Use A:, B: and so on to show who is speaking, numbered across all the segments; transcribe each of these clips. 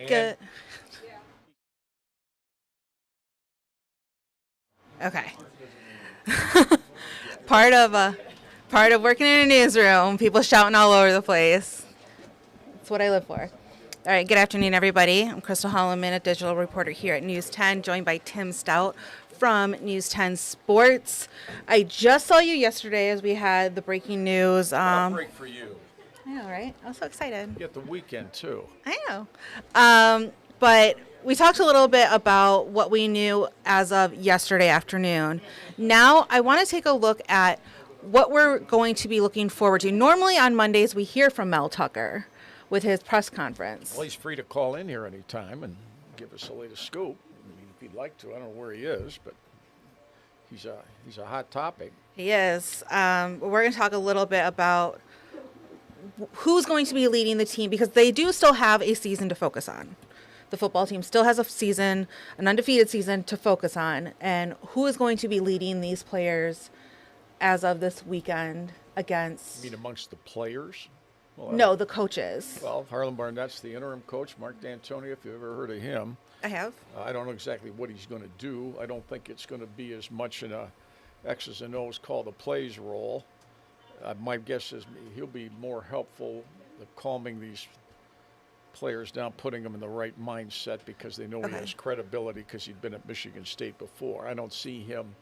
A: Good. Okay. part of working in a newsroom, people shouting all over the place. That's what I live for. All right, good afternoon, everybody. I'm Crystal Holloman, a digital reporter here at News 10, joined by Tim Staudt from News 10 Sports. I just saw you yesterday as we had the breaking news.
B: Break for you.
A: I know, right? I was so excited.
B: You get the weekend, too.
A: I know. But we talked a little bit about what we knew as of yesterday afternoon. Now I want to take a look at what we're going to be looking forward to. Normally on Mondays we hear from Mel Tucker with his press conference.
B: Well, he's free to call in here anytime and give us the latest scoop. I mean, if he'd like to. I don't know where he is, but he's a hot topic.
A: He is. We're going to talk a little bit about who's going to be leading the team because they do still have a season to focus on. The football team still has a season, an undefeated season to focus on, and who is going to be leading these players as of this weekend against...
B: You mean amongst the players? Well,
A: no, the coaches.
B: Well, Harlan Barnett's the interim coach. Mark D'Antonio, if you've ever heard of him.
A: I have.
B: I don't know exactly what he's going to do. I don't think it's going to be as much in a X's and O's call the plays role. My guess is he'll be more helpful at calming these players down, putting them in the right mindset because they know he has credibility because he'd been at Michigan State before. I don't see him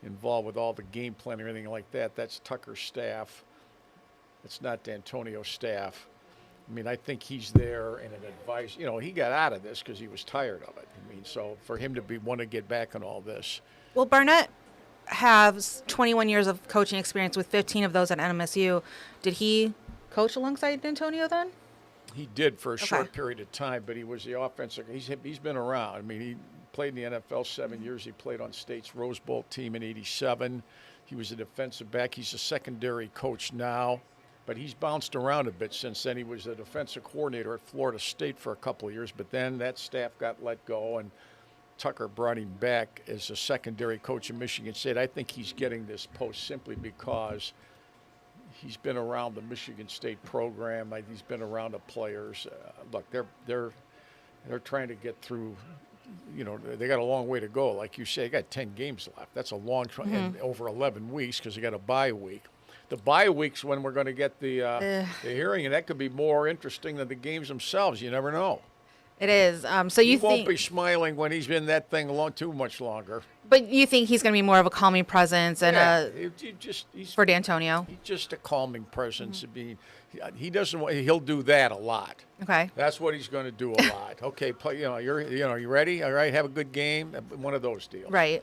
B: involved with all the game plan or anything like that. That's Tucker's staff. It's not D'Antonio's staff. I mean, I think he's there in an advice. You know, he got out of this because he was tired of it. I mean, so for him to want to get back on all this.
A: Well, Barnett has 21 years of coaching experience with 15 of those at MSU. Did he coach alongside D'Antonio then?
B: He did for a short period of time, but he was the offensive. He's been around. I mean, he played in the NFL 7 years. He played on State's Rose Bowl team in '87. He was a defensive back. He's a secondary coach now, but he's bounced around a bit since then. He was a defensive coordinator at Florida State for a couple of years, but then that staff got let go, and Tucker brought him back as a secondary coach in Michigan State. I think he's getting this post simply because he's been around the Michigan State program. He's been around the players. Look, they're trying to get through. You know, they got a long way to go. Like you say, they got 10 games left. That's a long time, and over 11 weeks because they got a bye week. The bye week's when we're going to get the hearing, and that could be more interesting than the games themselves. You never know.
A: It is. So you
B: think he won't be smiling when he's been that thing too much longer.
A: But you think he's going to be more of a calming presence and
B: he's
A: for D'Antonio?
B: He's just a calming presence. He'll do that a lot.
A: Okay.
B: That's what he's going to do a lot. Okay, play. You ready? All right, have a good game. One of those deals.
A: Right.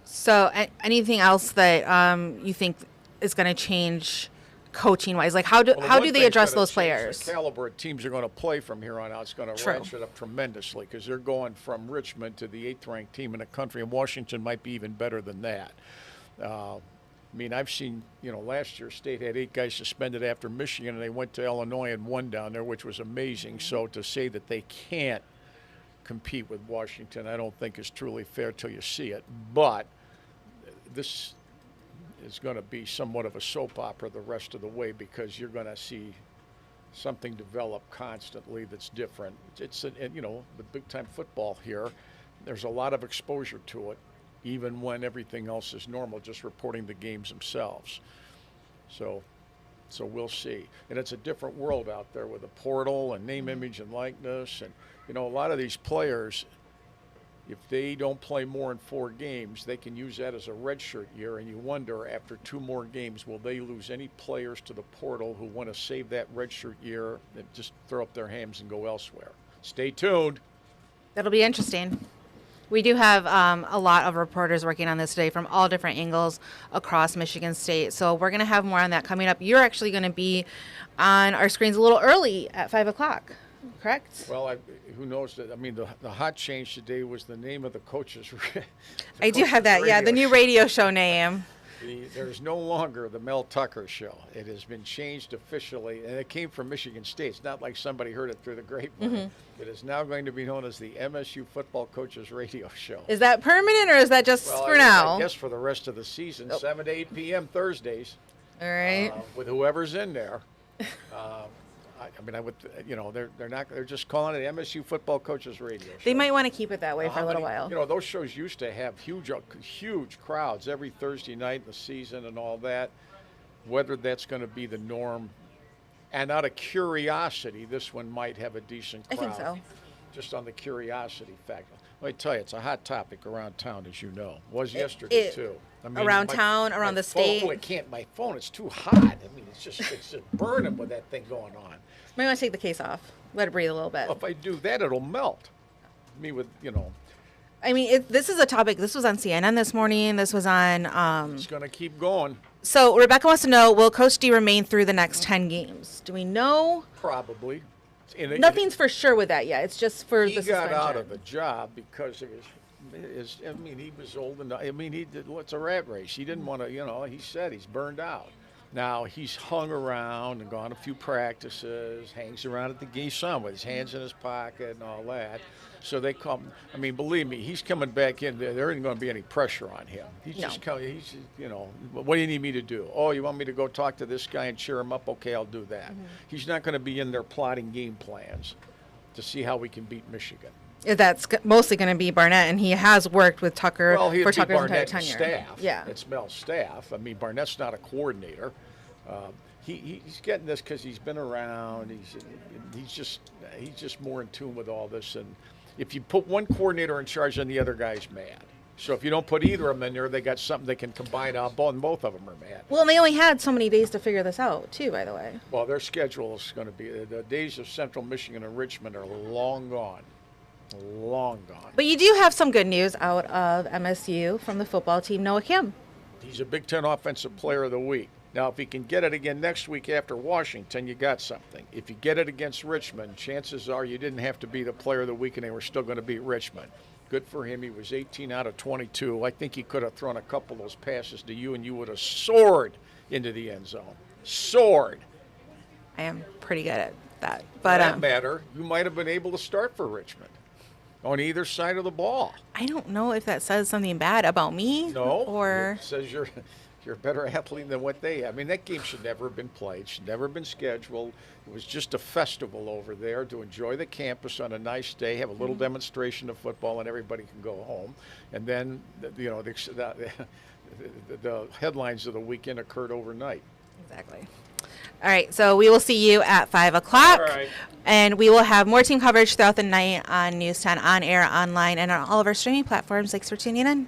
A: So anything else that you think is going to change coaching wise? Like how do they address those players?
B: The caliber of teams are going to play from here on out. It's going to ratchet up tremendously because they're going from Richmond to the 8th ranked team in the country, and Washington might be even better than that. I mean, I've seen, last year State had 8 guys suspended after Michigan, and they went to Illinois and won down there, which was amazing. So to say that they can't compete with Washington, I don't think is truly fair till you see it. But this is going to be somewhat of a soap opera the rest of the way because you're going to see something develop constantly that's different. It's the big-time football here. There's a lot of exposure to it, even when everything else is normal, just reporting the games themselves. So we'll see. And it's a different world out there with a portal and name, image, and likeness. And, a lot of these players, if they don't play more than 4 games, they can use that as a redshirt year, and you wonder, after 2 more games, will they lose any players to the portal who want to save that redshirt year and just throw up their hands and go elsewhere? Stay tuned.
A: That'll be interesting. We do have a lot of reporters working on this today from all different angles across Michigan State, so we're going to have more on that coming up. You're actually going to be on our screens a little early at 5 o'clock. Correct?
B: Well, who knows that? I mean, the hot change today was the name of the coaches.
A: I do have that. Yeah, the new radio show name.
B: There's no longer the Mel Tucker Show. It has been changed officially, and it came from Michigan State. It's not like somebody heard it through the grapevine. It is now going to be known as the MSU Football Coaches Radio Show.
A: Is that permanent, or is that just for now?
B: I guess for the rest of the season, 7 to 8 p.m. Thursdays.
A: All right.
B: With whoever's in there. I mean, I would, they're not. They're just calling it MSU Football Coaches Radio Show.
A: They might want to keep it that way for
B: How
A: a little
B: many-
A: while.
B: Those shows used to have huge crowds every Thursday night in the season and all that. Whether that's going to be the norm, and out of curiosity, this one might have a decent crowd.
A: I think so.
B: Just on the curiosity factor. Let me tell you, it's a hot topic around town, as you know. Was yesterday too. I mean,
A: around town, around the state.
B: Oh, my phone, it's too hot. I mean, it's just burning with that thing going on.
A: Might want to take the case off. Let it breathe a little bit.
B: If I do that, it'll melt. Me with,
A: I mean, this is a topic. This was on CNN this morning. This was on.
B: It's going to keep going.
A: So Rebecca wants to know: will Coach D remain through the next 10 games? Do we know?
B: Probably.
A: Nothing's for sure with that yet. It's just for the
B: He
A: suspension.
B: got out of the job because of his. I mean, he was old enough. I mean, he did. What's a rat race? He didn't want to. He said he's burned out. Now he's hung around and gone a few practices. Hangs around at the game some with his hands in his pocket and all that. So they come. I mean, believe me, he's coming back in. There isn't going to be any pressure on him. He's just coming. He's, what do you need me to do? Oh, you want me to go talk to this guy and cheer him up? Okay, I'll do that. Mm-hmm. He's not going to be in there plotting game plans to see how we can beat Michigan.
A: That's mostly going to be Barnett, and he has worked with Tucker for Tucker's entire tenure.
B: Staff.
A: Yeah,
B: it's Mel's staff. I mean, Barnett's not a coordinator. He's getting this because he's been around. He's just more in tune with all this. And if you put one coordinator in charge, then the other guy's mad. So if you don't put either of them in there, they got something they can combine out, and both of them are mad.
A: Well, and they only had so many days to figure this out, too, by the way.
B: Well, their schedule is going to be the days of Central Michigan and Richmond are long gone. Long gone.
A: But you do have some good news out of MSU from the football team, Noah Kim.
B: He's a Big Ten Offensive Player of the Week. Now, if he can get it again next week after Washington, you got something. If you get it against Richmond, chances are you didn't have to be the Player of the Week and they were still going to beat Richmond. Good for him. He was 18 out of 22. I think he could have thrown a couple of those passes to you and you would have soared into the end zone. Soared.
A: I am pretty good at that.
B: For that matter, you might have been able to start for Richmond on either side of the ball.
A: I don't know if that says something bad about me.
B: No,
A: or
B: it says you're a better athlete than what they have. I mean, that game should never have been played, should never have been scheduled. It was just a festival over there to enjoy the campus on a nice day, have a little demonstration of football, and everybody can go home. And then, the headlines of the weekend occurred overnight.
A: Exactly. All right, so we will see you at 5 o'clock.
B: All right.
A: And we will have more team coverage throughout the night on News 10, on air, online, and on all of our streaming platforms. Thanks for tuning in.